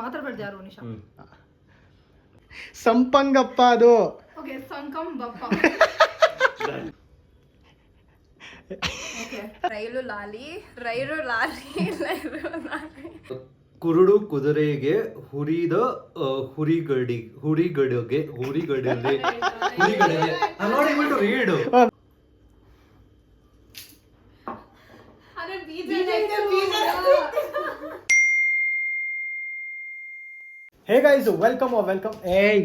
ಮಾತಾಡ್ಬಾರ್ದು ಯಾರು ನಿಶಾ. ಸಂಪಂಗಪ್ಪ ಅದು. Okay ಸಂಕಂಬಪ್ಪ. Okay ರೈಲು ಲಾಲಿ ರೈಲು ಲಾಲಿ ರೈಲು ಲಾಲಿ. ಕುರುಡು ಕುದುರೆಗೆ ಹುರಿದ ಹುರಿಗಡೆಗೆ I'm not able to read. Hey guys, welcome. Hey,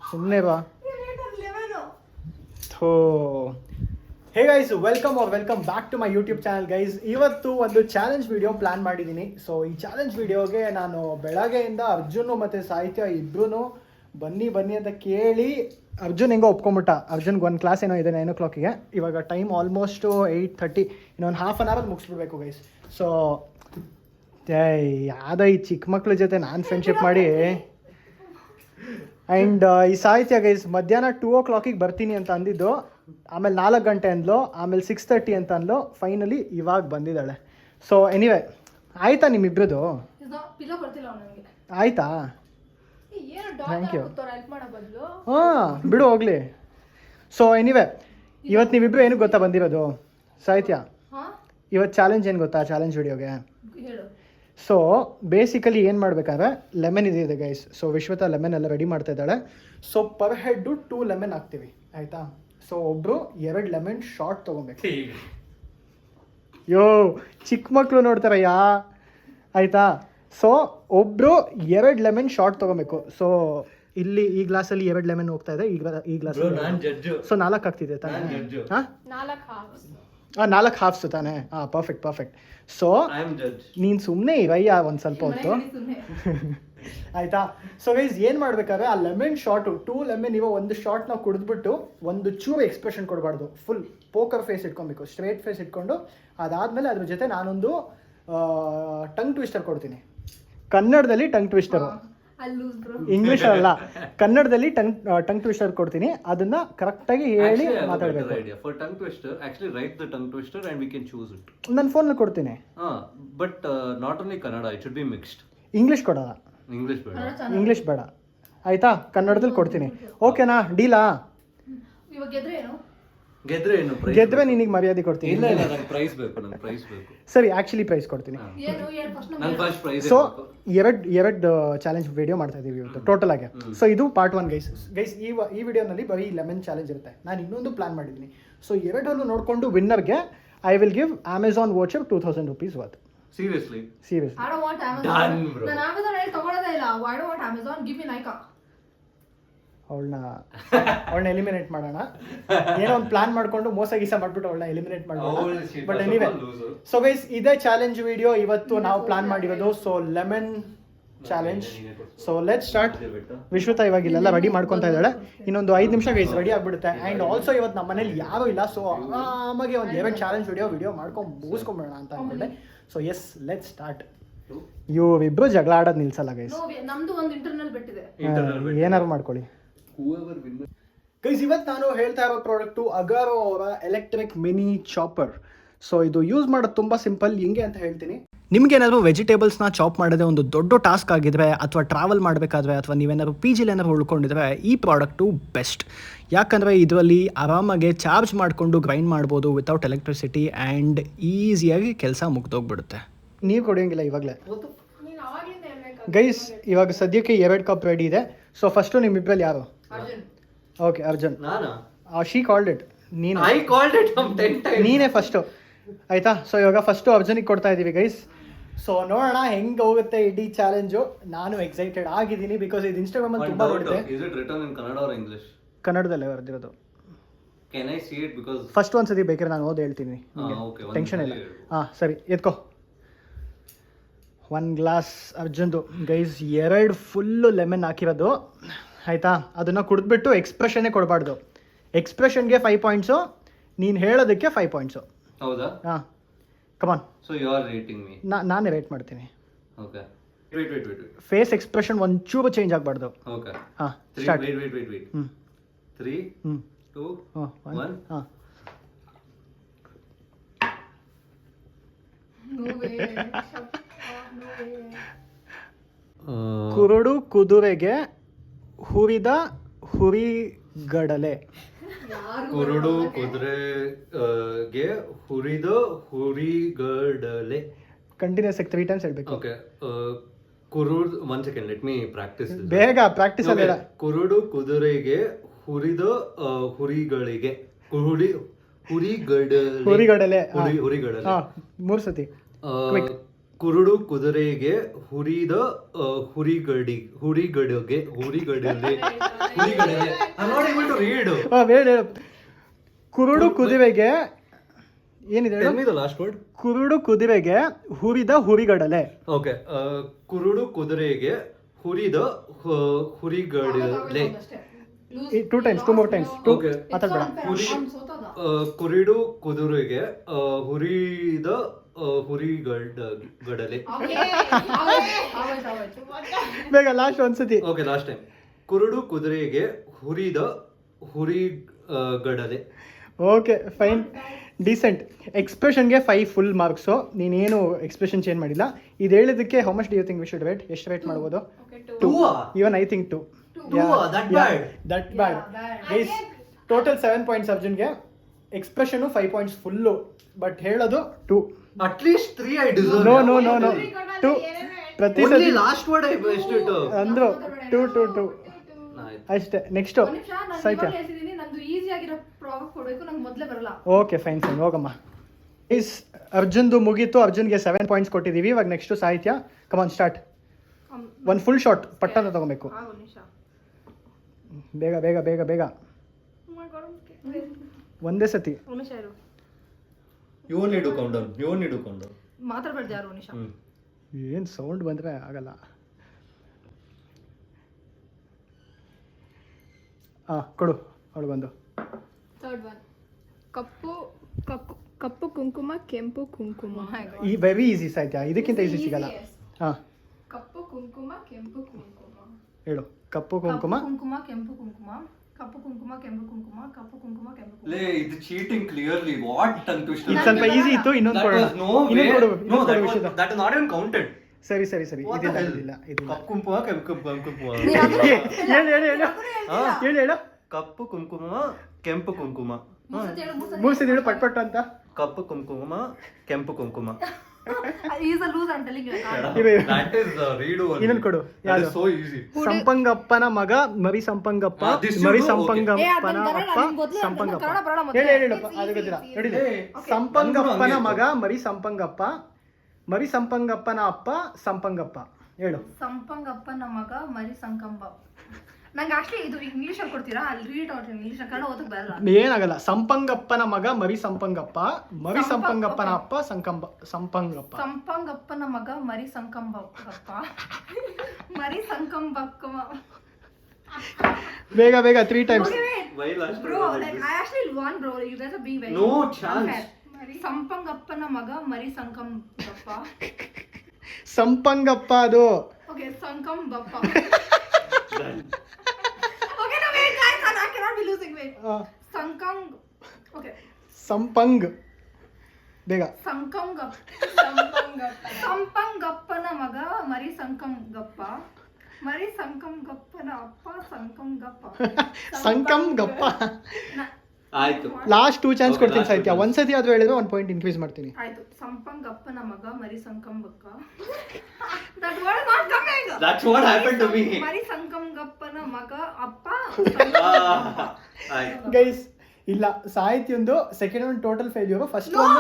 ಸುಮ್ಮನೆ ಬಾ. Hey guys, welcome back to my YouTube channel guys. ಇವತ್ತು ಒಂದು ಚಾಲೆಂಜ್ ವಿಡಿಯೋ ಪ್ಲಾನ್ ಮಾಡಿದ್ದೀನಿ. ಸೊ ಈ ಚಾಲೆಂಜ್ ವಿಡಿಯೋಗೆ ನಾನು ಬೆಳಗ್ಗೆಯಿಂದ ಅರ್ಜುನ್ ಮತ್ತು ಸಾಹಿತ್ಯ ಇಬ್ಬರೂ ಬನ್ನಿ ಅಂತ ಕೇಳಿ ಅರ್ಜುನ್ ಹೆಂಗೋ ಒಪ್ಕೊಂಬಿಟ್ಟ. ಅರ್ಜುನ್ಗೆ ಒಂದು ಕ್ಲಾಸ್ ಏನೋ ಇದೆ 9 o'clock. ಇವಾಗ ಟೈಮ್ ಆಲ್ಮೋಸ್ಟು 8:30. ಇನ್ನೊಂದು ಹಾಫ್ ಆನ್ ಅವರ್ ಮುಗಿಸ್ಬಿಡ್ಬೇಕು ಗೈಸ್. ಸೊ ಯಾವುದೋ ಈ ಚಿಕ್ಕ ಮಕ್ಳ ಜೊತೆ ನಾನು ಫ್ರೆಂಡ್ಶಿಪ್ ಮಾಡಿ ಆ್ಯಂಡ್ ಈ ಸಾಹಿತ್ಯ ಗೈಸ್ ಮಧ್ಯಾಹ್ನ 2 o'clock ಬರ್ತೀನಿ ಅಂತ ಅಂದಿದ್ದು. ಆಮೇಲೆ 4 ಗಂಟೆ ಅಂದ್ಲು, ಆಮೇಲೆ 6:30 ಅಂತ ಅಂದ್ಲು. ಫೈನಲಿ ಇವಾಗ ಬಂದಿದ್ದಾಳೆ. ಸೊ ಎನಿವೆ, ಆಯ್ತಾ ನಿಮ್ಮಿಬ್ರದ್ದು? ಆಯ್ತಾ? Thank you. ಹಾಂ ಬಿಡು ಹೋಗ್ಲಿ. ಸೊ ಎನಿವೆ, ಇವತ್ತು ನೀವಿಬ್ರು ಏನಕ್ಕೆ ಗೊತ್ತಾ ಬಂದಿರೋದು? ಸಾಹಿತ್ಯ, ಇವತ್ತು ಚಾಲೆಂಜ್ ಏನು ಗೊತ್ತಾ? ಚಾಲೆಂಜ್ ವಿಡಿಯೋಗೆ ಸೊ ಬೇಸಿಕಲಿ ಏನು ಮಾಡಬೇಕಾದ್ರೆ ಲೆಮನ್ ಇದೆ ಗೈಸ್. ಸೊ ವಿಶ್ವತ ಲೆಮನ್ ಎಲ್ಲ ರೆಡಿ ಮಾಡ್ತಾ ಇದ್ದಾಳೆ. ಸೊ ಪರ್ ಹೆಡ್ಡು 2 ಲೆಮನ್ ಹಾಕ್ತೀವಿ, ಆಯಿತಾ? ಸೊ ಒಬ್ಬರು 2 ಲೆಮನ್ ಶಾರ್ಟ್ ತೊಗೊಬೇಕು. ಚಿಕ್ಕ ಮಕ್ಕಳು ನೋಡ್ತಾರೆ ಆಯಿತಾ? ಸೊ ಒಬ್ಬರು 2 ಲೆಮನ್ ಶಾರ್ಟ್ ತೊಗೊಬೇಕು. ಸೊ ಇಲ್ಲಿ ಈ ಗ್ಲಾಸಲ್ಲಿ 2 ಲೆಮನ್ ಹೋಗ್ತಾ ಇದೆ, ಈ ಗ್ಲಾಸಲ್ಲಿ. ಸೊ 4 ಆಗ್ತಿದೆ ತಾನೇ? ಹಾಂ 4 ಹಾಫ್ಸ್ ತಾನೇ? ಹಾಂ ಪರ್ಫೆಕ್ಟ್. ಸೊ ನೀನು ಸುಮ್ಮನೆ ಇರಯ್ಯ ಒಂದು ಸ್ವಲ್ಪ ಹೊತ್ತು, ಆಯಿತಾ? ಸೊ ಗೈಸ್ ಏನು ಮಾಡಬೇಕಾದ್ರೆ ಆ ಲೆಮನ್ ಶಾರ್ಟು 2 ಲೆಮನ್ ಒಂದು ಶಾರ್ಟ್ ನಾವು ಕುಡಿದ್ಬಿಟ್ಟು ಒಂದು ಚೂರು ಎಕ್ಸ್ಪ್ರೆಷನ್ ಕೊಡಬಾರ್ದು. ಫುಲ್ ಪೋಕರ್ ಫೇಸ್ ಇಟ್ಕೊಬೇಕು, ಸ್ಟ್ರೇಟ್ ಫೇಸ್ ಇಟ್ಕೊಂಡು. ಅದಾದಮೇಲೆ ಅದ್ರ ಜೊತೆ ನಾನೊಂದು ಟಂಗ್ ಟ್ವಿಸ್ಟರ್ ಕೊಡ್ತೀನಿ. ಕನ್ನಡದಲ್ಲಿ ಟಂಗ್ ಟ್ವಿಸ್ಟರು, ಇಂಗ್ಲೀಷ್ ಅಲ್ಲ, ಕನ್ನಡದಲ್ಲಿ ಟಂಗ್ ಟ್ವಿಸ್ಟರ್ ಕೊಡ್ತೀನಿ. ಅದನ್ನ ಕರೆಕ್ಟಾಗಿ ಹೇಳಿ ಮಾತಾಡಬೇಕು. ನನ್ನ ಫೋನಲ್ಲಿ ಕೊಡ್ತೀನಿ. But not only Kannada, it should be mixed. English ಕೊಡಲ್ಲ, ಇಂಗ್ಲೀಷ್ ಬೇಡ, ಆಯ್ತಾ? ಕನ್ನಡದಲ್ಲಿ ಕೊಡ್ತೀನಿ. ಓಕೆನಾ? ಡೀಲಾ? ಗೆದ್ರೆ ನಿನಗೆ ಮರ್ಯಾದೆ ಕೊಡ್ತೀನಿ. ಸರಿ, ಆಕ್ಚುಲಿ ಪ್ರೈಸ್ ಕೊಡ್ತೀನಿ. ಸೊ ಎರಡು ಚಾಲೆಂಜ್ ವಿಡಿಯೋ ಮಾಡ್ತಾ ಇದೀವಿ ಇವತ್ತು ಟೋಟಲ್ ಆಗಿ. ಸೊ ಇದು ಪಾರ್ಟ್ 1 ಗೈಸ್. ಈ ವಿಡಿಯೋನಲ್ಲಿ ಬರೀ ಲೆಮನ್ ಚಾಲೆಂಜ್ ಇರುತ್ತೆ. ನಾನು ಇನ್ನೊಂದು ಪ್ಲಾನ್ ಮಾಡಿದ್ದೀನಿ. ಸೊ ಎರಡನ್ನು ನೋಡಿಕೊಂಡು ವಿನ್ನರ್ಗೆ I will give Amazon voucher 2000 rupees worth. Seriously? I don't want Amazon. Done, bro. ನಾನು Amazon ಅಲ್ಲಿ ತಗೊಳ್ಳೋದೇ ಇಲ್ಲ. I don't want Amazon. Give me Nykaa. ಅವಳನ್ನ ಎಲಿಮಿನೇಟ್ ಮಾಡೋಣ. ಏನೋ ಒಂದು ಪ್ಲಾನ್ ಮಾಡ್ಕೊಂಡು ಮೋಸ ಮಾಡ್ಬಿಟ್ಟು ಅವಳನ್ನ ಎಲಿಮಿನೇಟ್ ಮಾಡೋಣ. ಬಟ್ ಎನಿವೆ, ಸೊ ಗೈಸ್ ಇದೇ ಚಾಲೆಂಜ್ ವಿಡಿಯೋ ಇವತ್ತು ನಾವು ಪ್ಲಾನ್ ಮಾಡಿರೋದು. So lemon challenge. So let's start. ವಿಶ್ವತ ಇವಾಗ ಇಲ್ಲೆಲ್ಲ ರೆಡಿ ಮಾಡ್ಕೊತಾ ಇದ್ದಾಳೆ. ಇನ್ನೊಂದು 5 ನಿಮಿಷ ಗೈಸ್ ರೆಡಿ ಆಗ್ಬಿಡುತ್ತೆ. ಆ್ಯಂಡ್ ಆಲ್ಸೋ ಇವತ್ತು ನಮ್ಮ ಮನೇಲಿ ಯಾರೂ ಇಲ್ಲ. ಸೊ ಆರಾಮಾಗಿ ಒಂದು 2 ಚಾಲೆಂಜ್ ವಿಡಿಯೋ ಮಾಡ್ಕೊಂಡು ಮುಗಿಸ್ಕೊಂಬೇಡ ಅಂತ ಅಂದ್ಕೊಂಡೆ. So yes, let's start. ಇವ್ರಿಬ್ರು ಜಗಳ ಆಡೋದು ನಿಲ್ಸಲ್ಲ ಗೈಸ್. ನಮ್ದು ಒಂದು ಇಂಟರ್ನಲ್ ಬೆಟ್ಟಿದೆ, ಏನಾದ್ರು ಮಾಡ್ಕೊಳ್ಳಿ ಗೈಸ್. ಇವತ್ತು ನಾನು ಹೇಳ್ತಾ ಇರೋ ಪ್ರಾಡಕ್ಟು ಅಗಾರೋ ಅವರ ಎಲೆಕ್ಟ್ರಿಕ್ ಮಿನಿ ಚಾಪರ್. ಸೊ ಇದು ಯೂಸ್ ಮಾಡೋದು ತುಂಬ ಸಿಂಪಲ್. ಹೆಂಗೆ ಅಂತ ಹೇಳ್ತೀನಿ. ನಿಮ್ಗೇನಾದ್ರು ವೆಜಿಟೇಬಲ್ಸ್ನ ಚಾಪ್ ಮಾಡೋದೇ ಒಂದು ದೊಡ್ಡ ಟಾಸ್ಕ್ ಆಗಿದ್ರೆ, ಅಥವಾ ಟ್ರಾವೆಲ್ ಮಾಡಬೇಕಾದ್ರೆ, ಅಥವಾ ನೀವೇನಾದ್ರು PG ಏನಾದ್ರು ಉಳ್ಕೊಂಡಿದ್ರೆ ಈ ಪ್ರಾಡಕ್ಟು ಬೆಸ್ಟ್. ಯಾಕಂದರೆ ಇದರಲ್ಲಿ ಆರಾಮಾಗಿ ಚಾರ್ಜ್ ಮಾಡಿಕೊಂಡು ಗ್ರೈಂಡ್ ಮಾಡ್ಬೋದು ವಿತೌಟ್ ಎಲೆಕ್ಟ್ರಿಸಿಟಿ. ಆ್ಯಂಡ್ ಈಸಿಯಾಗಿ ಕೆಲಸ ಮುಗ್ದೋಗ್ಬಿಡುತ್ತೆ. ನೀವು ಕೊಡೋಂಗಿಲ್ಲ ಇವಾಗಲೇ ಗೈಸ್. ಇವಾಗ ಸದ್ಯಕ್ಕೆ 2 ಕಪ್ ರೆಡಿ ಇದೆ. ಸೊ ಫಸ್ಟು ನಿಮ್ಮಿಬ್ಬರಲ್ಲಿ ಯಾರು? Okay, Arjun. She called it. ನೀನೇ ಫಸ್ಟು, ಆಯ್ತಾ? ಸೊ ಇವಾಗ ಫಸ್ಟು ಅರ್ಜುನಿಗೆ ಕೊಡ್ತಾ ಇದ್ದೀವಿ ಗೈಸ್. ಸೊ ನೋಡೋಣ ಹೆಂಗೆ ಹೋಗುತ್ತೆ ಇಡೀ ಚಾಲೆಂಜು. ನಾನು ಎಕ್ಸೈಟೆಡ್ ಆಗಿದ್ದೀನಿ ಬಿಕಾಸ್ ಇದು ಇನ್ಸ್ಟಾಗ್ರಾಮಲ್ಲಿ ತುಂಬ ನೋಡಿದೆ. ಕನ್ನಡದಲ್ಲೇ ಬರೆದಿರೋದು. ಫಸ್ಟ್ ಒಂದ್ಸತಿ ಬೇಕಾದ್ರೆ ನಾನು ಓದಿ ಹೇಳ್ತೀನಿ, ಟೆನ್ಷನ್ ಇಲ್ಲ. ಹಾಂ ಸರಿ, ಎತ್ಕೋ. 1 ಗ್ಲಾಸ್ ಅರ್ಜುನ್ದು ಗೈಸ್. 2 ಫುಲ್ಲು ಲೆಮನ್ ಹಾಕಿರೋದು, ಆಯಿತಾ? ಅದನ್ನು ಕುಡಿದ್ಬಿಟ್ಟು ಎಕ್ಸ್ಪ್ರೆಷನ್ನೇ ಕೊಡಬಾರ್ದು. ಎಕ್ಸ್ಪ್ರೆಷನ್ಗೆ 5 ಪಾಯಿಂಟ್ಸು, ನೀನು ಹೇಳೋದಕ್ಕೆ 5 ಪಾಯಿಂಟ್ಸು. ಹೌದಾ? ಹಾಂ, come on. So you are rating me? ನಾನೇ ರೇಟ್ ಮಾಡ್ತೀನಿ. Okay, wait. ಫೇಸ್ ಎಕ್ಸ್ಪ್ರೆಷನ್ ಒಂಚೂರು ಚೇಂಜ್ ಆಗಬಾರ್ದು. ಓಕೆ, ಹಾಂ ಸ್ಟಾರ್ಟ್. ವೇಟ್. 3 2 1. ಹಾಂ. ಕುರುಡು ಕುದುರೆಗೆ ಹುರಿದ ಹುರಿಗಡಲೆ. ಕುರುಡು ಕುದುರೆಗೆ ಹುರಿದ ಹುರಿಗಡಲೆ. ಕಂಟಿನ್ಯೂಸ್ ಆಗಿ 3 ಟೈಮ್ಸ್ ಹೇಳ್ಬೇಕು. ಓಕೆ ಕುರುಡು 1 ಸೆಕೆಂಡ್ ಲೆಟ್ ಮೀ ಪ್ರಾಕ್ಟೀಸ್. ಬೇಗ ಪ್ರಾಕ್ಟೀಸ್ ಅಲ್ಲ. ಕುರುಡು ಕುದುರೆಗೆ ಹುರಿದ ಹುರಿಗಳಿಗೆ ಹುರಿಗಡಲೆ. ಹುರಿಗಡಲೆ 3 ಸತಿ. ಕುರುಡು ಕುದುರೆಗೆ ಹುರಿದ ಹುರಿಗಡಲೆ. I'm not able to read. ಹೇಳು. ಕುರುಡು ಕುದುರೆಗೆ ಏನಿದೆ Tell me the last word. ಕುರುಡು ಕುದುರೆಗೆ ಹುರಿದ ಹುರಿಗಡಲೆ. ಓಕೆ ಕುರುಡು ಕುದುರೆಗೆ ಹುರಿದ ಹುರಿಗಡಲೆ. 2 ಟೈಮ್ಸ್, 2 more times. Okay. ಮಾತಾಡ್ಬೇಡ. ಕುರುಡು ಕುದುರೆಗೆ ಹುರಿದ ಹುರಿಗಡಲೆ. ಬೇಗ ಲಾಸ್ಟ್ ಒಂದ್ಸತಿ. Okay last time. ಕುರುಡು ಕುದುರೆಗೆ ಹುರಿದ ಹುರಿಗಡಲೆ. Okay fine, decent. ಎಕ್ಸ್ಪ್ರೆಷನ್ಗೆ 5 ಫುಲ್ ಮಾರ್ಕ್ಸು. ನೀನೇನು ಎಕ್ಸ್ಪ್ರೆಷನ್ ಚೇಂಜ್ ಮಾಡಿಲ್ಲ. ಇದು ಹೇಳಿದ್ದಕ್ಕೆ how much do you think we should rate? ಎಷ್ಟು ರೇಟ್ ಮಾಡ್ಬೋದು? 2. Even I think 2. That bad guys. Total 7 points ಅರ್ಜುನ್ಗೆ. ಎಕ್ಸ್ಪ್ರೆಷನು 5 ಪಾಯಿಂಟ್ಸ್ ಫುಲ್ಲು, ಬಟ್ ಹೇಳೋದು 2. At least 3 I deserve. No. 2 ಪ್ರತಿ ಸತಿ last word I best it ಅಂದ್ರು. 2 ಅಷ್ಟೇ. Next ಸಾಹಿತ್ಯ. ನಂದು ಈಜಿ ಆಗಿರೋ ಪ್ರಾಬ್ಲಮ್ ಕೊಡಬೇಕು, ನಂಗೆ ಮೊದಲೇ ಬರಲ್ಲ. ಓಕೆ ಫೈನ್ ಹೋಗಮ್ಮ. ಈಸ್ ಅರ್ಜುನ್ದು ಮುಗೀತು. ಅರ್ಜುನ್ಗೆ 7 ಪಾಯಿಂಟ್ಸ್ ಕೊಟ್ಟಿದ್ದೀವಿ. ಇವಾಗ ನೆಕ್ಸ್ಟ್ ಸಾಹಿತ್ಯ. ಕಮಾನ್ ಸ್ಟಾರ್ಟ್. ಒಂದು ಫುಲ್ ಶಾಟ್ ಪಟ್ಟಂತ ತಗೋಬೇಕು. ಬೇಗ ಒಂದೇ ಸತಿ. You need to count down. ಮಾತಾಡ್ಬೇಡ್ದು ಯಾರು ನಿಶಾ. ಏನು ಸೌಂಡ್ ಬಂದರೆ ಆಗಲ್ಲ. ಕೊಡು ಅವಳು ಬಂದು. Third one. ಕಪ್ಪು ಕುಂಕುಮ ಕೆಂಪು ಕುಂಕುಮ. ಈ ವೆರಿ ಈಸಿ ಸಾಹಿತ್ಯ, ಇದಕ್ಕಿಂತ ಈಸಿ ಸಿಗಲ್ಲ. ಕಪ್ಪು ಕುಂಕುಮ ಕೆಂಪು ಕುಂಕುಮ. ಹೇಳು. ಕಪ್ಪು ಕುಂಕುಮ ಕೆಂಪು ಕುಂಕುಮ. ಕಪ್ಪು ಕುಂಕುಮ ಕೆಂಪು ಕುಂಕುಮ. ಕಪ್ಪು ಕುಂಕುಮ ಕೆಂಪು ಕುಂಕುಮ. ಲೇ ಇದು cheating clearly. What tongue twister. ಇದು ಸ್ವಲ್ಪ ಈಸಿ ಇತ್ತು. ಇನ್ನೊಂದು ಕೊಡೋಣ. that is not even counted. ಸರಿ ಇದಿಲ್ಲ. ಕಪ್ಪು ಕುಂಕುಮ ಕೆಂಪು ಕುಂಕುಮ. ಹೇಳು. ಕಪ್ಪು ಕುಂಕುಮ ಕೆಂಪು ಕುಂಕುಮ. 3 ಸತಿ ಹೇಳು ಪಟ್ ಅಂತ. ಕಪ್ಪು ಕುಂಕುಮ ಕೆಂಪು ಕುಂಕುಮ. He's a loser, I'm telling you. That is the read one. ಇನ್ನೊಂದು ಕೊಡು. That is so easy. ಸಂಪಂಗಪ್ಪನ ಮಗ ಮರಿ ಸಂಪಂಗಪ್ಪ. ಮರಿ ಸಂಪಂಗಪ್ಪನ ಅಪ್ಪ ಸಂಪಂಗಪ್ಪ. ಹೇಳು. ಅದು ಗೊತ್ತಿಲ್ಲ. ನೋಡಿ. ಸಂಪಂಗಪ್ಪನ ಮಗ ಮರಿ ಸಂಪಂಗಪ್ಪ. ಮರಿ ಸಂಪಂಗಪ್ಪನ ಅಪ್ಪ ಸಂಪಂಗಪ್ಪ. ಹೇಳು. ಸಂಪಂಗಪ್ಪನ ಮಗ ಮರಿ ಸಂಕಂಬ. ನಂಗೆ ಆಕ್ಚುಲಿ ಇದು ಇಂಗ್ಲಿಷ್ ಅಲ್ಲಿ ಕೊಡ್ತೀರಾ? ಅಲ್ಲಿ ರೀಡ್ ಔಟ್ ಇಂಗ್ಲಿಷ್, ಕನ್ನಡ ಓದಕ್ಕೆ ಬರಲ್ಲ. ಏನಾಗಲ್ಲ. ಸಂಪಂಗಪ್ಪನ ಮಗ ಮರಿ ಸಂಪಂಗಪ್ಪ. ಮರಿ ಸಂಪಂಗಪ್ಪನ ಅಪ್ಪ ಸಂಪಂಗಪ್ಪ. ಸಂಪಂಗಪ್ಪನ ಮಗ ಮರಿ ಸಂಕಂಬಪ್ಪ. ಮರಿ ಸಂಕಂಬಕ್ಕ. ಬೇಗ 3 times. Why last Bro, like I actually won, bro. You guys are being very No chance. ಸಂಪಂಗಪ್ಪನ ಮಗ ಮರಿ ಸಂಕಂಬಪ್ಪ. ಸಂಪಂಗಪ್ಪ ಅದು. Okay, ಸಂಕಂಬಪ್ಪ. Okay, no wait guys, I cannot be losing. Wait. Okay. ಸಂಪಂಗ್. ಬೇಗ. ಸಂಪಂಗಪ್ಪನ ಮಗ ಮರಿ ಸಂಕಂಗಪ್ಪ. ಮರಿ ಸಂಕಂಗಪ್ಪನ ಅಪ್ಪ ಸಂಕಂಗಪ್ಪ. ಆಯ್ತು. ಲಾಸ್ಟ್ 2 ಚಾನ್ಸ್ ಕೊಡ್ತೀನಿ ಸಾಹಿತ್ಯ. ಒಂದ್ಸತಿ ಆದ್ರೂ ಹೇಳಿದ್ರೆ 1 ಪಾಯಿಂಟ್ ಇನ್ಕ್ರೀಸ್ ಮಾಡ್ತೀನಿ. ಆಯ್ತು. ಸಂಪಂಗಪ್ಪನ ಮಗ ಮರಿ ಸಂಕಂಬಕ್ಕ. That word is not coming. That's what happened to me. ಮರಿ ಸಂಕಂಗಪ್ಪನ ಮಗ ಅಪ್ಪ. ಆಯ್ತು. ಗೈಸ್ ಇಲ್ಲ, ಸಾಹಿತ್ಯಂದು second one total failure. First one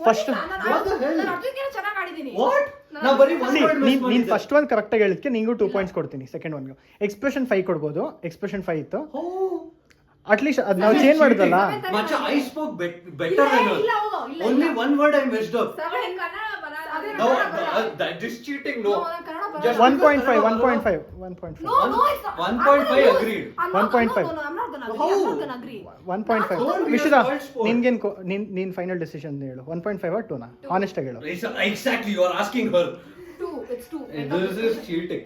first ಚೆನ್ನಾಗಿ ಆಡಿದ್ದೀನಿ. What? ನಾ ಬರಿ one word miss ನೀನ್ ಮಾಡಿದ್ದೆ. ಫಸ್ಟ್ ಒನ್ ಕರೆಕ್ಟ್ ಆಗಿ ಹೇಳಿದ್ಕೆ ನಿಂಗೂ 2 ಪಾಯಿಂಟ್ಸ್ ಕೊಡ್ತೀನಿ. ಸೆಕೆಂಡ್ ಒನ್ಗೆ ಎಕ್ಸ್ಪ್ರೆಷನ್ 5 ಕೊಡ್ಬೋದು. ಎಕ್ಸ್ಪ್ರೆಷನ್ 5 ಇತ್ತು. ಅಟ್ಲೀಸ್ಟ್ ಅದು ನಾವು ಚೇಂಜ್ ಮಾಡಿದ್ರಲ್ಲ. Macha, I spoke better than her. Only one word I messed up. No, that is cheating. No. Just 1.5 No, it's not. 1.5 agreed. 1.5. No, I'm not gonna agree. How? I'm not gonna agree. 1.5. Don't be a ವಿಷಿತಾ spoiled sport. ನೀನ್ final decision ಹೇಳು. 1.5 or 2 ನಾ? Honest ಆಗಿ ಹೇಳು. Exactly, you are asking her. 2. It's 2. This is cheating.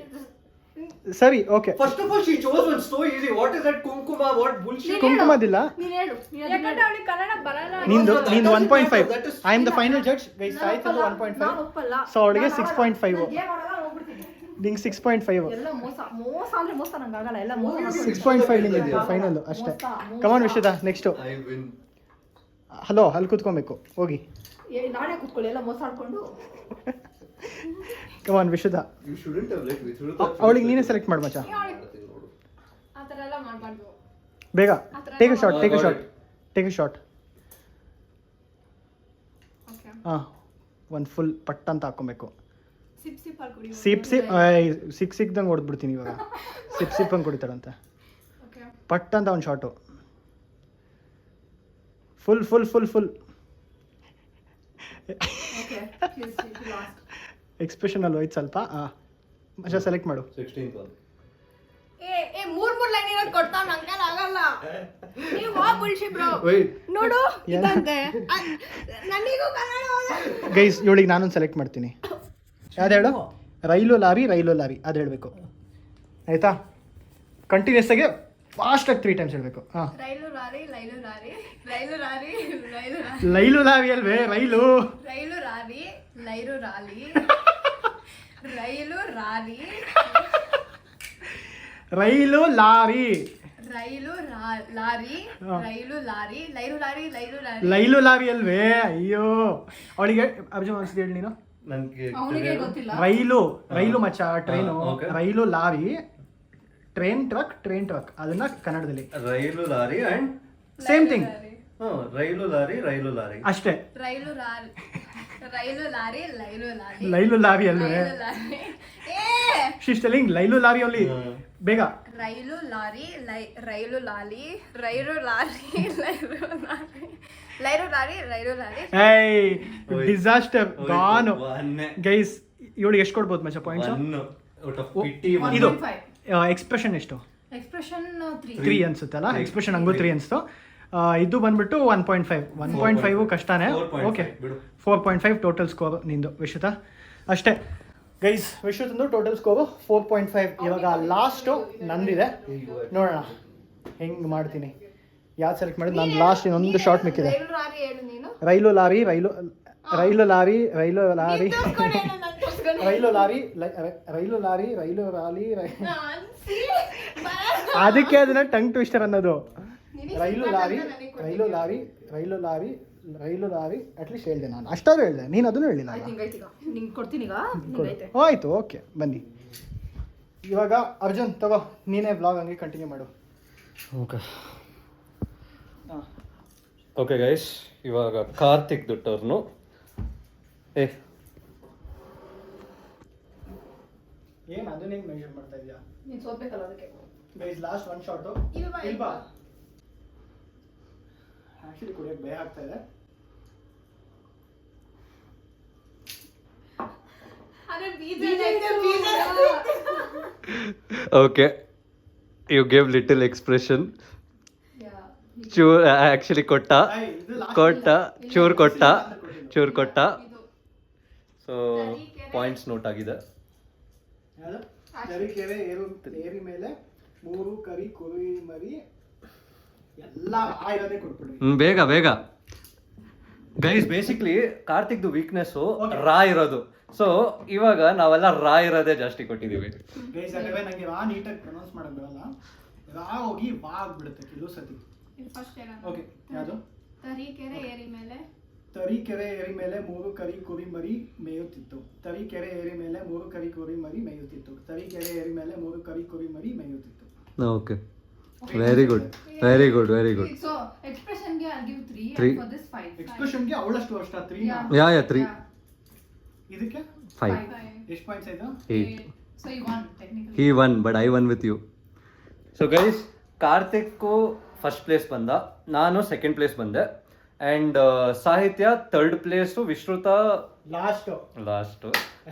ಸರಿ okay. First of all, she chose one so easy. What is that kumkuma? What bullshit? ಕುಂಕುಮದಿಲ್ಲ. ನೀನ್ ಹೇಳು. ಯಾಕಂದ್ರೆ ಅವಳಿಗೆ ಕನ್ನಡ ಬರಲ್ಲ. ನಿಂದು that doesn't 1.5. matter. That is I am the final judge. Guys ಸಾಹಿತ್ಯದು 1.5. ನಾನು ಒಪ್ಪಲ್ಲ. ಸೊ ಅವಳಿಗೆ 6.5. ಗೇಮ್ ಆಡಲ್ಲ, ಹೋಗ್ಬಿಡ್ತೀನಿ. ನಿಂಗೆ 6.5 ಎಲ್ಲ ಮೋಸ ಮೋಸ ಅಂದ್ರೆ ಮೋಸ ನಂಗೆ ಆಗಲ್ಲ ಎಲ್ಲ ಮೋಸ 6.5 ನಿಂಗೆ ಫೈನಲ್ ಅಷ್ಟೇ. ಕಮಾನ್ ವಿಶ್ವದ ನೆಕ್ಸ್ಟು. I win. ಹಲೋ ಅಲ್ಲಿ ಕೂತ್ಕೊಬೇಕು ಹೋಗಿ. ನಾನೇ ಕೂತ್ಕೊಳ್ಳಿ ಎಲ್ಲ ಮೋಸ ಆಡ್ಕೊಂಡು. ಕಮಾನ್ ವಿಶ್ವದ. You shouldn't have like ಅವಳಿಗೆ ನೀನೇ ಸೆಲೆಕ್ಟ್ ಮಾಡು ಮಚ್ಚ. ಆ ಥರ ಎಲ್ಲ ಮಾಡಬಾರ್ದು. ಬೇಗ take a shot, take a shot, take a shot. Okay. ಹಾಂ ಒಂದು ಫುಲ್ ಪಟ್ ಅಂತ ಹಾಕ್ಕೊಬೇಕು. ಸಿಪ್ ಸಿಪ್ ಅಲ್ಲಿ ಕುಡಿ. ಸಿಕ್ದಂಗೆ ಹೊಡೆದ್ಬಿಡ್ತೀನಿ ಇವಾಗ. ಸಿಪ್ ಹಂಗೆ ಕುಡಿತಾರಂತೆ. ಓಕೆ. ಪಟ್ ಅಂತ ಒಂದು shot. Full okay last expression ಅಲ್ಲಿ ಹೋಯ್ತು ಸ್ವಲ್ಪ. ಮಚ್ಚ ಸೆಲೆಕ್ಟ್ ಮಾಡು. 16th one. ಏ ಮೂರ್ ಲೈನ್ ಇರೋದು ಕೊಡ್ತಾವ್ ನಂಗೆ ಆಗಲ್ಲ. ನೀವು ಹಾ ಬುಲ್ಶಿ ಬ್ರೋ. Wait. ನೋಡು ಇದಂತೆ. ನನಗೂ ಕನ್ನಡ ಗೈಸ್ ಇವಳಿಗೆ ನಾನೊಂದು ಸೆಲೆಕ್ಟ್ ಮಾಡ್ತೀನಿ. ಯಾವ್ದು ಹೇಳು? ರೈಲು ಲಾರಿ ಅದು ಹೇಳಬೇಕು ಆಯಿತಾ? ಕಂಟಿನ್ಯೂಸ್ ಆಗಿ ಫಾಸ್ಟಾಗಿ 3 ಟೈಮ್ಸ್ ಹೇಳಬೇಕು. ಹಾಂ ರೈಲು ಲಾರಿ ಲೈಲು lorry rail lorry rail lorry ಲೈಲು ಲಾರಿ ಅಲ್ವೇ ರೈಲು. ರೈಲು ರಾರಿ ಲೈರು ರಾಲಿ ರೈಲು ರಾರಿ ರೈಲು lorry rail lorry rail lorry ಲೈರು ಲಾರಿ ಲೈರು ಲಾರಿ ಲೈಲು ಲಾರಿ ಅಲ್ವೇ? ಅಯ್ಯೋ ಅವಳಿಗೆ ಅರ್ಜುನ್ ಅನ್ಸಿದೆ ಹೇಳಿ ನೀನು. ನನಗೆ ಅವನಿಗೆ ಗೊತ್ತಿಲ್ಲ. ರೈಲು ಮಚ್ಚ train. okay. Rail lorry train truck ಅದನ್ನ ಕನ್ನಡದಲ್ಲಿ rail lorry and same thing rail lorry ಅಷ್ಟೇ. ರೈಲು ಲಾರಿ ರೈಲು ಲಾರಿ ಲೈರು ಲಾರಿ ಲೈಲು ಲಾರಿ ಅಲ್ವೇ? ರೈಲು ಲಾರಿ ಶೀಸ್ ಟೆಲ್ಲಿಂಗ್ ಲೈಲು ಲಾರಿ ಓನ್ಲಿ. ಬೇಗ rail lorry rail lorry rail lorry ಲೈರು lorry ಲೈರು ಲಾರಿ ರೈಲು ಲಾರಿ ಏಯ್ ಡಿಸಾಸ್ಟರ್ ಗಾನ್. One. ಗೈಸ್ ಇವಳಿಗೆ ಎಷ್ಟು ಕೊಡ್ಬೋದು ಮಚ್ಚ points? One out of pity. ಇದು 1.5 ಎಕ್ಸ್ಪ್ರೆಷನ್ ಎಷ್ಟು? ಎಕ್ಸ್ಪ್ರೆಷನ್ 3 ಅನ್ಸುತ್ತಲ್ಲ. ಎಕ್ಸ್ಪ್ರೆಷನ್ ಹಂಗೂ 3 ಅನ್ಸ್ತು. ಇದು ಬಂದ್ಬಿಟ್ಟು 1.5. 1.5 ಕಷ್ಟನೇ. 4.5 ಓಕೆ ಬಿಡು. 4.5 ಟೋಟಲ್ ಸ್ಕೋರ್ ನಿಂದು ವಿಶ್ವತ. ಅಷ್ಟೇ ಗೈಸ್, ವಿಶ್ವತಂದು ಟೋಟಲ್ ಸ್ಕೋರು 4.5. ಇವಾಗ ಲಾಸ್ಟು ನಂದಿದೆ, ನೋಡೋಣ ಹೆಂಗೆ ಮಾಡ್ತೀನಿ. ಯಾವ್ದು ಸೆಲೆಕ್ಟ್ ಮಾಡಿದ್ದು? ನಾನು ಲಾಸ್ಟ್ ಇನ್ನೊಂದು ಶಾರ್ಟ್ ಮಿಕ್ಕಿದೆ. ರೈಲು ಲಾರಿ ಹೇಳು ನೀನು. ರೈಲು lorry rail lorry rail lorry ನೀನ್ ತೋರ್ಸ್ಕೊಂಡೆ, ನಾನ್ ತೋರ್ಸ್ಕೊಂಡೆ. ರೈಲು lorry rail lorry rail lorry ಅನ್ಸಿ, ಅದಕ್ಕೆ ಅದನ್ನ ಟಂಗ್ ಟ್ವಿಸ್ಟರ್ ಅನ್ನೋದು. ನಿನಗೆ ರೈಲು ಸಿಗ್ಬಾರ್ದು ಲಾರಿ ಅಂತ ನನಗೆ ರೈಲು lorry rail lorry rail lorry at least ಹೇಳಿದೆ ನಾನು. ಅಷ್ಟಾದ್ರೂ ಹೇಳಿದೆ, ನೀನು ಅದನ್ನು ಹೇಳಿಲ್ಲ. ನಿಂಗೆ ಕೊಡ್ತೀನಿ ಈಗ. ನಿಂಗೈತೆ. ಆಯಿತು, ಓಕೆ ಬನ್ನಿ. ಇವಾಗ ಅರ್ಜುನ್ ತಗೋ, ನೀನೇ ವ್ಲಾಗ್ ಹಂಗೆ ಕಂಟಿನ್ಯೂ ಮಾಡು. ಓಕೆ ಓಕೆ ಗೈಸ್, ಇವಾಗ ಕಾರ್ತಿಕ್ ಟರ್ನು. ಏನು ಅದನ್ನೇ ಮೆಜರ್ ಮಾಡ್ತಾ ಇದೆಯಾ? ನೀನು ಸೋತ್ಬೇಕಲ್ಲ ಅದಕ್ಕೆ. Guys last one shot. ಇಲ್ವಾ, ಇಲ್ವಾ ಆ್ಯಕ್ಚುಲಿ ಕುಡಿಯೋಕ್ಕೆ ಭಯ ಆಗ್ತಾ ಇದೆ. ಅರೆ ಬೀಜ okay, you gave little expression. ಚೂರ್ ಆ್ಯಕ್ಚುಲಿ ಕೊಟ್ಟ ಚೂರ್ ಕೊಟ್ಟ. ಸೊ ಪಾಯಿಂಟ್ಸ್ ನೋಟ್ ಆಗಿದೆ. ಕೆರೆ ಏರಿ ಮೇಲೆ 3 ಕರಿ ಕುರಿ ಮರಿ ಎಲ್ಲ ಇರೋದೇ ಕೊಟ್ಬಿಡಿ. ಬೇಗ ಗೈಸ್, ಬೇಸಿಕ್ಲಿ ಕಾರ್ತಿಕ್ದು ವೀಕ್ನೆಸ್ಸು ರಾ ಇರೋದು. ಸೊ ಇವಾಗ ನಾವೆಲ್ಲ ರಾ ಇರೋದೇ ಜಾಸ್ತಿ ಕೊಟ್ಟಿದ್ದೀವಿ. ಗೈಸ್ ಯಾಕಂದ್ರೆ ನನಗೆ ರಾ ನೀಟಾಗಿ ಪ್ರೊನೌನ್ಸ್ ಮಾಡೋದು ಬರಲ್ಲ. ರಾ ಹೋಗಿ ವಾ ಆಗ್ಬಿಡುತ್ತೆ ಕೆಲವು ಸತಿ. ಫಸ್ಟ್ ಹೇಳೋಣ. ಓಕೆ, ಯಾವುದು? ತರೀಕೆರೆ ಏರಿ ಮೇಲೆ ತರೀಕೆರೆ ಏರಿ ಮೇಲೆ 3 ಕರಿ ಕುರಿ ಮರಿ ಮೇಯುತ್ತಿತ್ತು. ತರೀಕೆರೆ ಏರಿ ಮೇಲೆ 3 ಕರಿ ಕುರಿ ಮರಿ ಮೇಯುತ್ತಿತ್ತು. ತರೀಕೆರೆ ಏರಿ ಮೇಲೆ 3 ಕರಿ ಕುರಿ ಮರಿ ಮೇಯುತ್ತಿತ್ತು. Okay, very good. So expression ಗೆ I'll give 3 Three. and for this 5. ಎಕ್ಸ್ಪ್ರೆಷನ್ಗೆ ಅವಳಷ್ಟು ಅಷ್ಟ 3. ಯಾ 3 ಇದಕ್ಕೆ 5 ಎಷ್ಟು ಪಾಯಿಂಟ್ಸ್ ಆಯ್ತು? 8. So you won technically. He won, but I won with you. So guys, Karthik first place ಬಂದ, ನಾನು ಸೆಕೆಂಡ್ ಪ್ಲೇಸ್ ಬಂದೆ, and Sahitya third place, Vishruta last.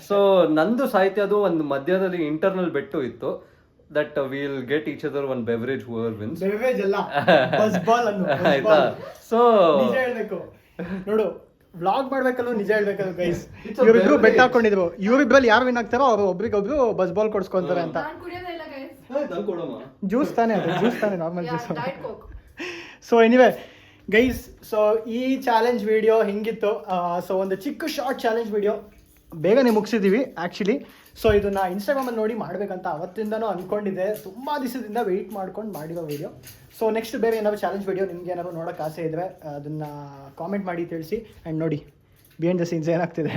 So ನಂದು ಸಾಹಿತ್ಯದು ಒಂದು ಮಧ್ಯದಲ್ಲಿ ಇಂಟರ್ನಲ್ ಬೆಟ್ಟು ಇತ್ತು. That will get each other one beverage whoever wins. Beverage ಅಲ್ಲ, ಬಸ್ ಬಾಲ್ ಅನ್ನು. ಆಯ್ತಾ? ಸೊ ನಿಜ ಹೇಳ್ಬೇಕು ನೋಡು, ವ್ಲಾಗ್ ಮಾಡ್ಬೇಕಲ್ಲ, ನಿಜ ಹೇಳ್ಬೇಕಲ್ಲ ಗೈಸ್. ಇವರಿಬ್ರು ಬೆಟ್ ಹಾಕೊಂಡಿದ್ರು, ಇವರಿಬ್ರಲ್ಲಿ ಯಾರು ವಿನ್ ಆಗ್ತಾರೋ ಅವ್ರು ಒಬ್ರಿಗೊಬ್ರು ಬಸ್ ಬಾಲ್ ಕೊಡ್ಸ್ಕೊಂತಾರೆ ಅಂತ. ನಾನು ಕುಡಿಯೋದೇ ಇಲ್ಲ guys. ಜ್ಯೂಸ್ ತಾನೇ ಅದು, ಜ್ಯೂಸ್ ತಾನೇ, normal juice. Diet Coke. So anyway guys, so ಈ ಚಾಲೆಂಜ್ ವಿಡಿಯೋ ಹಿಂಗಿತ್ತು. ಸೊ ಒಂದು ಚಿಕ್ಕ ಶಾರ್ಟ್ ಚಾಲೆಂಜ್ ವಿಡಿಯೋ ಬೇಗನೆ ಮುಗಿಸಿದ್ದೀವಿ ಆ್ಯಕ್ಚುಲಿ. ಸೊ ಇದನ್ನ ಇನ್ಸ್ಟಾಗ್ರಾಮಲ್ಲಿ ನೋಡಿ ಮಾಡಬೇಕಂತ ಅವತ್ತಿಂದನೂ ಅಂದ್ಕೊಂಡಿದ್ದೆ, ತುಂಬ ದಿವಸದಿಂದ ವೆಯ್ಟ್ ಮಾಡ್ಕೊಂಡು ಮಾಡಿರೋ ವೀಡಿಯೋ. ಸೊ ನೆಕ್ಸ್ಟ್ ಬೇರೆ ಏನಾದ್ರು ಚಾಲೆಂಜ್ ವೀಡಿಯೋ ನಿಮ್ಗೆ ಏನಾದ್ರು ನೋಡೋಕೆ ಆಸೆ ಇದ್ದರೆ ಅದನ್ನು ಕಾಮೆಂಟ್ ಮಾಡಿ ತಿಳಿಸಿ. ಆ್ಯಂಡ್ ನೋಡಿ ಬಿಹೈಂಡ್ ದ ಸೀನ್ಸ್ ಏನಾಗ್ತಿದೆ.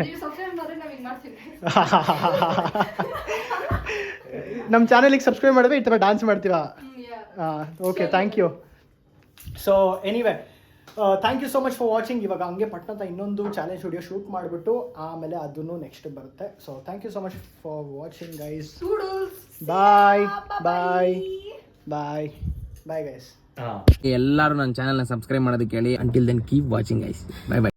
ನಮ್ಮ ಚಾನಲಿಗೆ ಸಬ್ಸ್ಕ್ರೈಬ್ ಮಾಡಿದ್ರೆ ಈ ಥರ ಡ್ಯಾನ್ಸ್ ಮಾಡ್ತೀರಾ? Okay, thank you. So anyway thank you so much for watching. ಇವಾಗ ಹಂಗೆ ಪಟ್ಟಂತ ಇನ್ನೊಂದು ಚಾಲೆಂಜ್ ವಿಡಿಯೋ ಶೂಟ್ ಮಾಡಿಬಿಟ್ಟು ಆಮೇಲೆ ಅದನ್ನು ನೆಕ್ಸ್ಟ್ ಬರುತ್ತೆ. So thank you so much for watching guys. Bye bye bye bye guys. ಎಲ್ಲರೂ ನನ್ನ ಚಾನಲ್ನ ಸಬ್ಸ್ಕ್ರೈಬ್ ಮಾಡೋದಕ್ಕೆ ಹೇಳಿ. Until then keep watching guys. Bye by.